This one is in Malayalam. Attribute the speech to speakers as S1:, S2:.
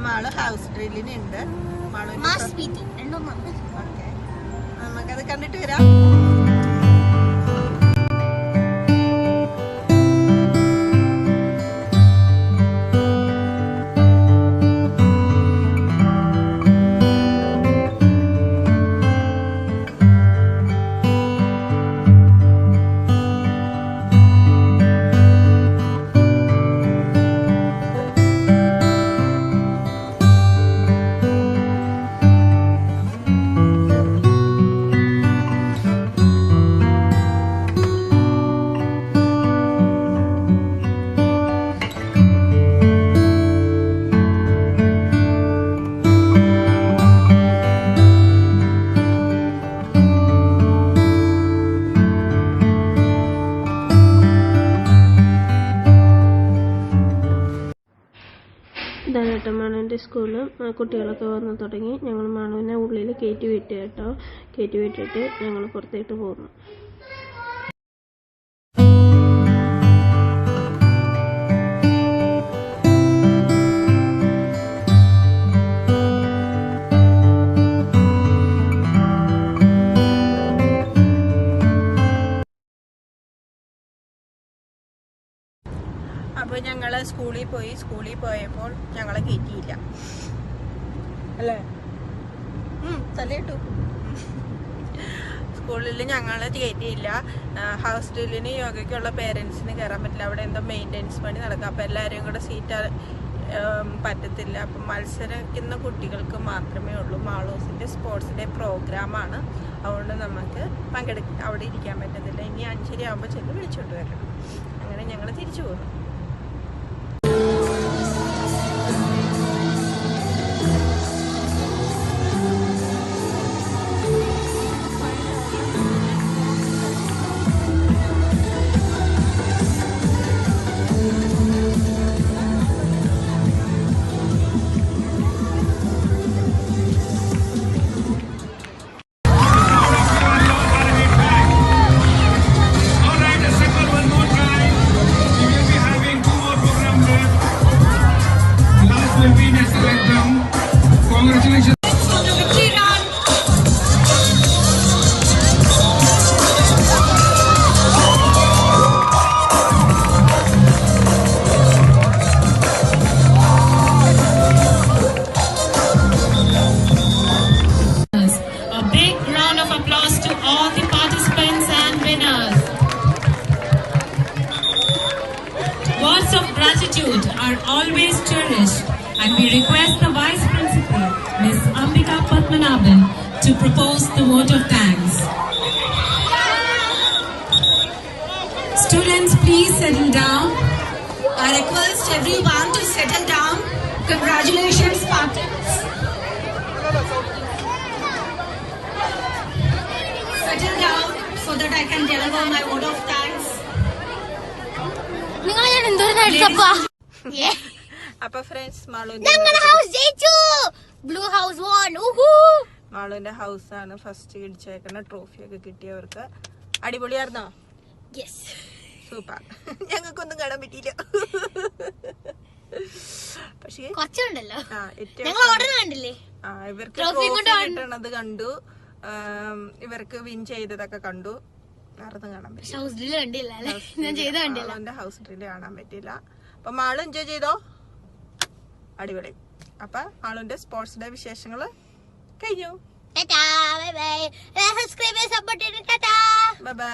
S1: Mall house ഡ്രില്ലിനുണ്ട്. നമുക്കത് കണ്ടിട്ട് വരാം.
S2: ഇതാണ് മണുവിൻ്റെ സ്കൂള്. കുട്ടികളൊക്കെ വന്ന് തുടങ്ങി. ഞങ്ങൾ മണുവിനെ ഉള്ളിൽ കയറ്റി വിട്ടു കേട്ടോ. കയറ്റി വിട്ടിട്ട് ഞങ്ങൾ പുറത്തേട്ട് പോകുന്നു.
S1: അപ്പോൾ ഞങ്ങള് സ്കൂളിൽ പോയപ്പോൾ ഞങ്ങളെ കയറ്റിയില്ല അല്ലേ? തലയിട്ടു. സ്കൂളിൽ ഞങ്ങളെ കയറ്റിയില്ല. ഹൗസ് ഡ്രില്ലിന് യോഗയ്ക്കുള്ള പേരൻസിന് കയറാൻ പറ്റില്ല. അവിടെ എന്തോ മെയിൻ്റെനൻസ് പണി നടക്കുക. അപ്പോൾ എല്ലാവരും കൂടെ സീറ്റ് പറ്റത്തില്ല. അപ്പം മത്സരിക്കുന്ന കുട്ടികൾക്ക് മാത്രമേ ഉള്ളൂ. മാളൂസിൻ്റെ സ്പോർട്സിൻ്റെ പ്രോഗ്രാമാണ്. അതുകൊണ്ട് നമുക്ക് അവിടെ ഇരിക്കാൻ പറ്റത്തില്ല. ഇനി 5:30 ആകുമ്പോൾ ചെന്ന് വിളിച്ചുകൊണ്ട് വരണം. അങ്ങനെ ഞങ്ങൾ തിരിച്ചു പോകുന്നു.
S3: Words of gratitude are always cherished, and we request the Vice Principal, Ms. Ambika Padmanabhan, to propose the vote of thanks. Students, please settle down. I request everyone to settle down. Congratulations, Spartans. Settle down so that I can deliver my vote of thanks.
S1: അപ്പൊ ഫ്രണ്ട്സ്, മാളുവിന്റെ ഹൗസ് ആണ് ഫസ്റ്റ് ഇടിച്ചേക്കുന്ന. ട്രോഫിയൊക്കെ കിട്ടിയവർക്ക്. അടിപൊളിയായിരുന്നോ? സൂപ്പർ. ഞങ്ങൾക്കൊന്നും കാണാൻ പറ്റിയില്ല. പക്ഷേ ഇവർക്ക് ട്രോഫി കിട്ടണത് കണ്ടു. ഇവർക്ക് വിൻ ചെയ്തതൊക്കെ കണ്ടു. ഹൗസ് ഡ്രില്ല് കാണാൻ പറ്റില്ല. അപ്പൊ മാള് എൻജോയ് ചെയ്തോ? അടിപൊളി. അപ്പൊ മാളുവിന്റെ സ്പോർട്സ് ഡേ വിശേഷങ്ങള് കഴിഞ്ഞു. Bye bye.